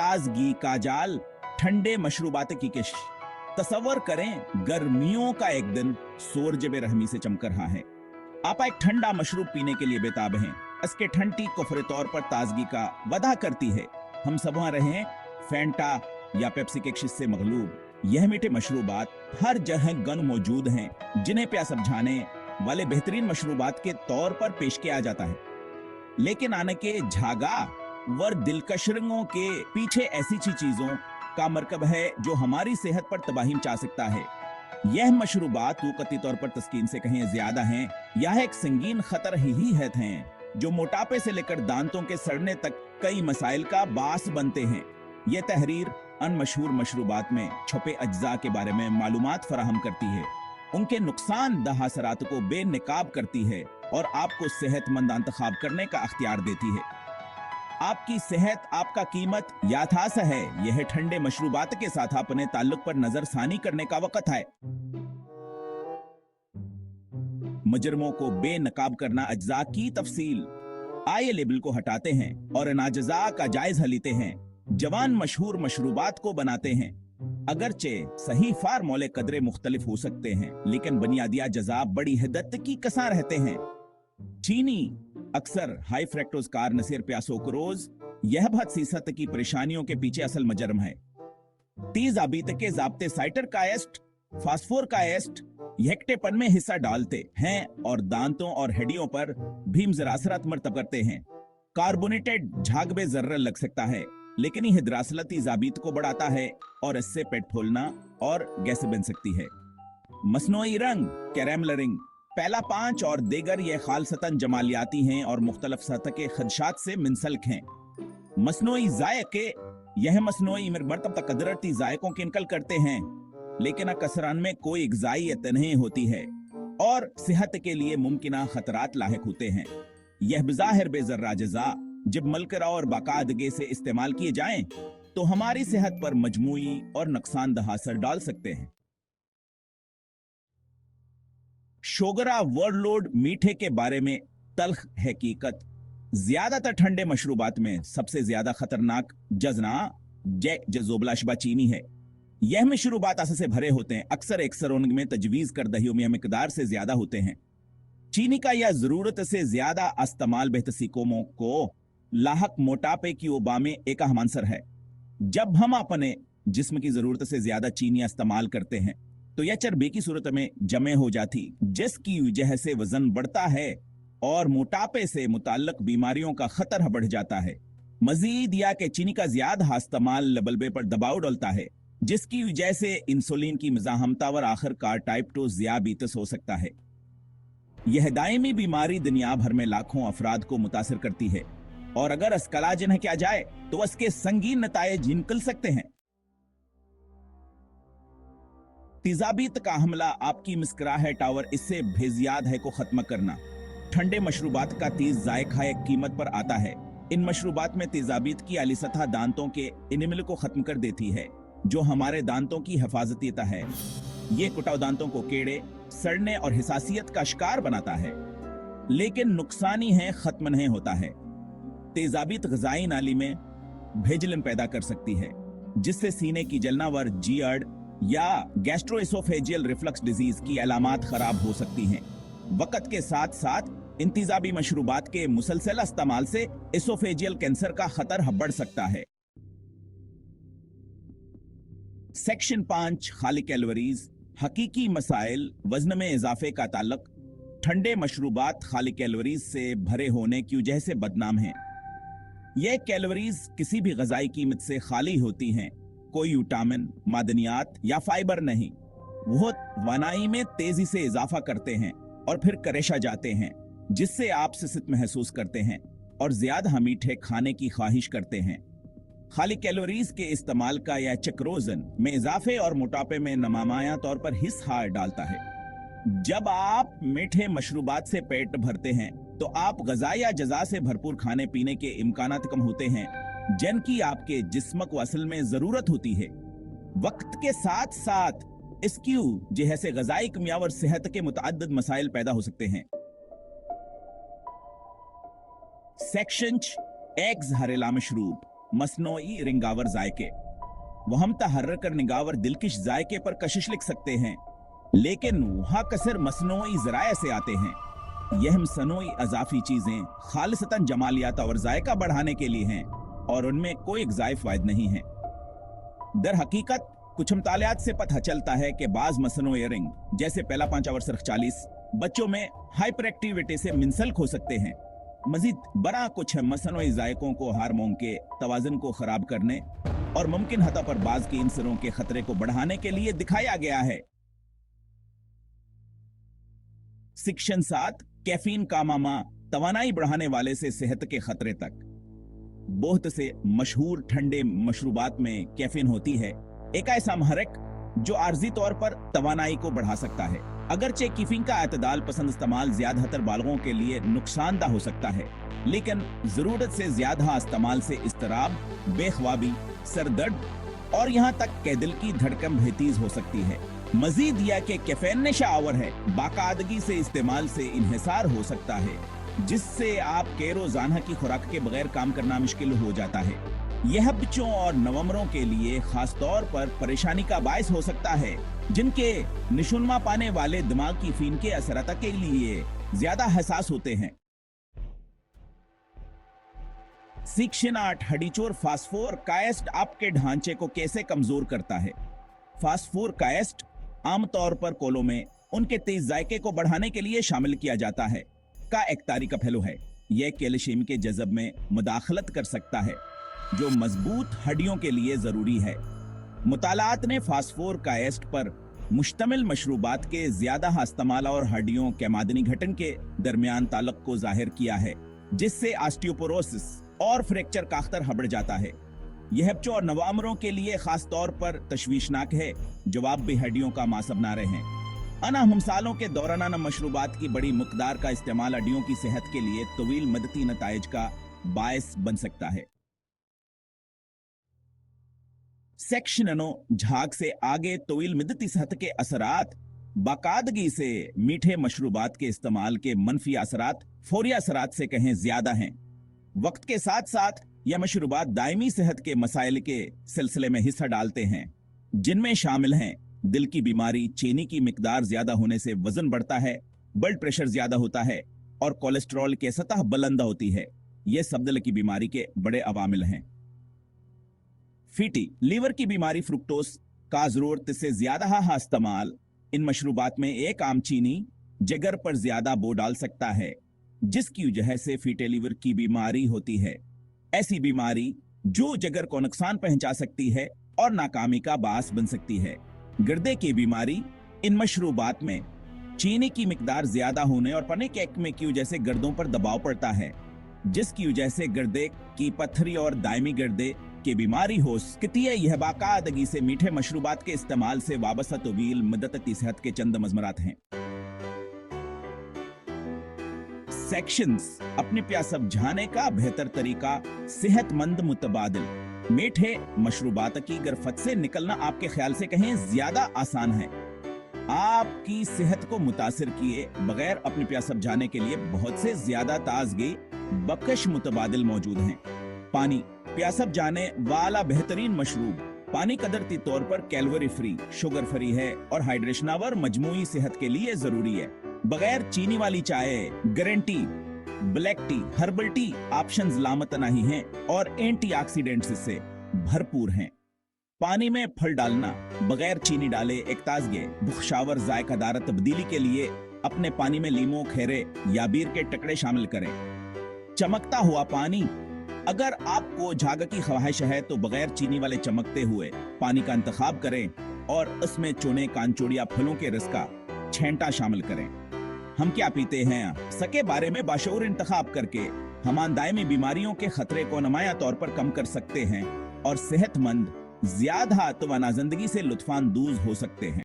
ताजगी का जाल, ठंडे मशरूबात की किश। तसव्वुर करें गर्मियों का एक दिन सूरज बेरहमी से चमक रहा है। आप एक ठंडा मशरूब पीने के लिए बेताब हैं। इसके ठंडी कुफरे तौर पर ताजगी का वादा करती है। हम सब वहां रहे फैंटा या पेप्सी के किश से मगलूब। यह मीठे मशरूबात हर जगह गन मौजूद हैं, जिन्हें प्यास बुझाने वाले बेहतरीन मशरूबात के तौर पर पेश किया जाता है। लेकिन आने के झागा वर दिलकश रंगों के पीछे ऐसी चीजों का मरकब है जो हमारी सेहत पर तबाही मचा सकता है। यह मशरूबात वक़्ती तौर पर तस्कीन से कहीं ज्यादा हैं। यह एक संगीन खतर ही हैं जो मोटापे से लेकर दांतों के सड़ने तक कई मसाइल का बास बनते हैं। यह तहरीर अन मशहूर मशरूबात में छुपे अज्जा के बारे में मालूमात फराहम करती है, उनके नुकसानदह असरात को बेनकाब करती है और आपको सेहतमंद इंतखाब करने का अख्तियार देती है। आपकी सेहत आपका कीमत याथास है। यह ठंडे मशरूबात के साथ अपने ताल्लुक पर नजरसानी करने का वक्त है। मुजरमों को बेनकाब करना अज्जा की तफसील। आइए लेबल को हटाते हैं और इन अज्जा का जायजा लेते हैं। जवान मशहूर मशरूबात को बनाते हैं। अगरचे सही फार्मूले कदरे मुख्तलिफ हो सकते हैं, लेकिन बुनियादी अज्जा बड़ी हिद्दत की कसा रहते हैं। चीनी अक्सर हाई फ्रैक्टोज कार्नसिर प्यासोक्रोज, यह बहुत सी सतह की परेशानियों के पीछे असल मुजरम है। तेज आबीत के जाब्ते साइटर का एस्ट, फास्फोर का एस्ट यकटेपन में हिस्सा डालते हैं और दांतों और हड्डियों पर भी ज़रा असरात मरतब करते हैं। कार्बोनेटेड झाग जर्र लग सकता है, लेकिन यह दरासलती जाबीत को बढ़ाता है और इससे पेट फूलना और गैस बन सकती है। मसनूई रंग कैरामलरिंग, पहला 5 और देगर ये खालसतन जमालियाती हैं और मुख्तलिफ सतह के खदशात से मिनसल्क हैं। मसनूई जायके, यह मसनूई मरतब तक कदरती जायकों की नकल करते हैं, लेकिन अकसरान में कोई गज़ाइयत नहीं होती है और सेहत के लिए मुमकिन खतरात लाहिक होते हैं। यह बज़ाहिर बेज़र्रा अज्जा जब मलकरा और बाकायदगी से इस्तेमाल किए जाएं तो हमारी सेहत पर मजमूई और नुकसानदह असर डाल सकते हैं। शोगरा वर्डलोड मीठे के बारे में तल्ख हकीकत। ज्यादातर ठंडे मशरूबात में सबसे ज्यादा खतरनाक जजना जज़ोबलाशबा चीनी है। यह मशरूबात असर से भरे होते हैं, अक्सर उनमें तजवीज़ करदहियों में मिकदार से ज्यादा होते हैं। चीनी का यह जरूरत से ज्यादा इस्तेमाल बेहतसीकोमों को लाहक मोटापे की वबा में एक अहम अंसर है। जब हम अपने जिस्म की जरूरत से ज्यादा चीनी इस्तेमाल करते हैं तो यह चर्बी की सूरत में जमे हो जाती, जिसकी वजह से वजन बढ़ता है और मोटापे से मुताल्लिक बीमारियों का खतरा बढ़ जाता है। मजीद यह कि चीनी का ज्यादा इस्तेमाल बल्बे पर दबाव डालता है, जिसकी वजह से इंसुलिन की मज़ाहमत और आखिरकार टाइप 2 ज़ियाबीतस हो सकता है। यह दायमी बीमारी दुनिया भर में लाखों अफराद को मुतासिर करती है और अगर इसका इलाज न किया जाए तो इसके संगीन नतायज निकल सकते हैं। तेजाबीत का हमला आपकी मुस्कुराहट और इससे भेजियाद है को खत्म करना। ठंडे मशरूबात का तेज जायका एक कीमत पर आता है। इन मशरूबात में तेजाबीत की आली सतह दांतों के इनेमल को खत्म कर देती है, जो हमारे दांतों की हिफाजतीता है। ये कुटाव दांतों को कीड़े, सड़ने और हिसासियत का शिकार बनाता है, लेकिन नुकसानी है खत्म नहीं होता है। तेजाबीत ग़िज़ाई नाली में भेजलन पैदा कर सकती है, जिससे सीने की जलनावर जीआर्ड या गैस्ट्रोएसोफेजियल रिफ्लक्स डिजीज की अलामात खराब हो सकती हैं। वक्त के साथ साथ इंतिजाबी मशरूबात के मुसलसल इस्तेमाल से एसोफेजियल कैंसर का खतरा बढ़ सकता है। सेक्शन 5 खाली कैलोरीज, हकीकी मसाइल। वजन में इजाफे का ताल्लुक ठंडे मशरूबात खाली कैलोरीज से भरे होने की वजह से बदनाम हैं। ये कैलोरीज किसी भी ग़िज़ाई कीमत से खाली होती हैं, कोई विटामिन, मादनियात या फाइबर नहीं। वो वनाई में तेजी से इजाफा करते हैं और फिर करेशा जाते हैं, जिससे आप सिसत महसूस करते हैं और ज्यादा मीठे खाने की ख्वाहिश करते हैं। खाली कैलोरीज के इस्तेमाल का यह चक्रोजन में इजाफे और मोटापे में नमाया तौर पर हिस्सा डालता है। जब आप मीठे मशरूबात से पेट भरते हैं तो आप ग़िज़ाई या जज़ा से भरपूर खाने पीने के इम्कानात कम होते हैं, जिनकी आपके जिस्म को असल में जरूरत होती है। वक्त के साथ साथ इसकी जैसे ग़िज़ाई कमियां और सेहत के मुतअद्दिद मसाइल पैदा हो सकते हैं। सेक्शन एग्स हरेला मशरूब। मसनोई रिंगावर जायके। वह हम तहर्र कर निगावर दिलकश जायके पर कशिश लिख सकते हैं, लेकिन वहाँ कसर मसनोई जराए से आते हैं। यह सनोई अजाफी चीजें खालिसतन जमालियात और जायका बढ़ाने के लिए हैं और उनमें कोई ज़ायफ़ फायद नहीं है। दर हकीकत कुछ मतालियात से पता चलता है कि बाज मसनोई रिंग जैसे पहला 5/40 बच्चों में हाइपर एक्टिविटी से मिंसल्क हो सकते हैं। मजीद बड़ा कुछ मसनोई जायकों को हार्मोन के तवाज़ुन को खराब करने और मुमकिन हद पर बाज के इंसरों के खतरे को बढ़ाने के लिए दिखाया गया है। सेक्शन 7 कैफीन का मामा, तवानाई बढ़ाने वाले से सेहत के खतरे तक। बहुत से मशहूर ठंडे मशरूबात में कैफीन होती है, एक ऐसा महरक जो आर्जी तौर पर तवानाई को बढ़ा सकता है। अगरचे कैफीन का एतदाल पसंद इस्तेमाल ज्यादातर बालगों के लिए नुकसानदा हो सकता है, लेकिन जरूरत से ज्यादा इस्तेमाल से इस्तराब, बेख्वाबी, सरदर्द और यहाँ तक कि दिल की धड़कन बेतेज हो सकती है। मजीद यह कि कैफीन नशा आवर है, बाकायदगी से इस्तेमाल से इन्हिसार हो सकता है, जिससे आपके रोजाना की खुराक के बगैर काम करना मुश्किल हो जाता है। यह बच्चों और नवंबरों के लिए खास तौर पर परेशानी का बायस हो सकता है, जिनके निशुनमा पाने वाले दिमाग की फीन के असरत के लिए ज्यादा हसास होते हैं। सेक्शन 8 हडीचोर फास्फोर कायस्ट आपके ढांचे को कैसे कमजोर करता है। फास्फोर कायस्ट आमतौर पर कोलों में उनके तेज जायके को बढ़ाने के लिए शामिल किया जाता है का एक तारीका पहलू है। यह कैल्शियम के जज़ब में मुदाखलत कर सकता है, जो मजबूत हड्डियों के लिए जरूरी है। मुतालात ने फास्फोर कायस्ट पर मुश्तमिल मशरूबात के ज्यादा इस्तेमाल और हड्डियों के मादनी घटन के दरमियान ताल्लुक को जाहिर किया है, जिससे ऑस्टियोपोरोसिस और फ्रैक्चर का खतरा बढ़ जाता है। यह बच्चों और नवामरों के लिए खास तौर पर तशवीशनाक है, जवाब भी हड्डियों का मासब ना रहे। अना हम सालों के दौरान मशरूबात की बड़ी मकदार का इस्तेमाल हड्डियों की सेहत के लिए तवील मदती नताइज का बायस बन सकता है। सेक्शन 9 झाग से आगे तवील मदती सेहत के असरात। बाकायदगी से मीठे मशरूबात के इस्तेमाल के मनफी असरात फौरी असरात से कहीं ज्यादा हैं। वक्त के साथ साथ यह मशरूबात दायमी सेहत के मसाइल के सिलसिले में हिस्सा डालते हैं, जिनमें शामिल हैं दिल की बीमारी, चीनी की मिकदार ज्यादा होने से वजन बढ़ता है, ब्लड प्रेशर ज्यादा होता है और कोलेस्ट्रॉल की सतह बुलंद होती है। ये सब दिल की बीमारी के बड़े अवामिल हैं। फीटी लीवर की बीमारी, फ्रुक्टोस का जरूरत से ज्यादा इस्तेमाल इन मशरूबात में एक आम चीनी जिगर पर ज्यादा बोझ डाल सकता है, जिसकी वजह से फीटे लीवर की बीमारी होती है। ऐसी बीमारी जो जिगर को नुकसान पहुंचा सकती है और नाकामी का बास बन सकती है। गर्दे की बीमारी, इन मशरूबात में चीनी की मिकदार ज्यादा होने और पने केक में की वजह से गर्दों पर दबाव पड़ता है, जिसकी वजह से गर्दे की पत्थरी और दायमी गर्दे की बीमारी हो सकती है। यह बाकायदगी से मीठे मशरूबात के इस्तेमाल से वाबस्ता तवील मदती सेहत के चंद मजमरात हैं। सेक्शंस अपने प्यास समझाने का बेहतर तरीका, सेहतमंद मुतबादिल। मीठे मशरूबात की गिरफ्त से निकलना आपके ख्याल से कहीं ज्यादा आसान है। आपकी सेहत को मुतासिर किए बगैर अपने प्यास समझाने के लिए बहुत से ज्यादा ताजगी बख्श मुतबादिल मौजूद हैं। पानी प्यास जाने वाला बेहतरीन मशरूब। पानी कदरती तौर पर कैलोरी फ्री, शुगर फ्री है और हाइड्रेशनावर मजमूई सेहत के लिए जरूरी है। बगैर चीनी वाली चाय, green tea, black tea, herbal tea options लामतनाही हैं और एंटीऑक्सीडेंट्स से भरपूर हैं। पानी में फल डालना बगैर चीनी डाले एक ताजगे बुख्शावर जायकादार तब्दीली के लिए अपने पानी में लीमो, खेरे या बीर के टुकड़े शामिल करें। चमकता हुआ पानी, अगर आपको झाग की ख्वाहिश है तो बगैर चीनी वाले चमकते हुए पानी का इंतखाब करें और उसमें चुने कांचोड़िया फलों के रस का छेंटा शामिल करें। हम क्या पीते हैं सके बारे में बाशऊर इंतखाब करके हम दायमी बीमारियों के खतरे को नुमाया तौर पर कम कर सकते हैं और सेहतमंद ज्यादा तवाना जिंदगी से लुत्फानंदोज हो सकते हैं।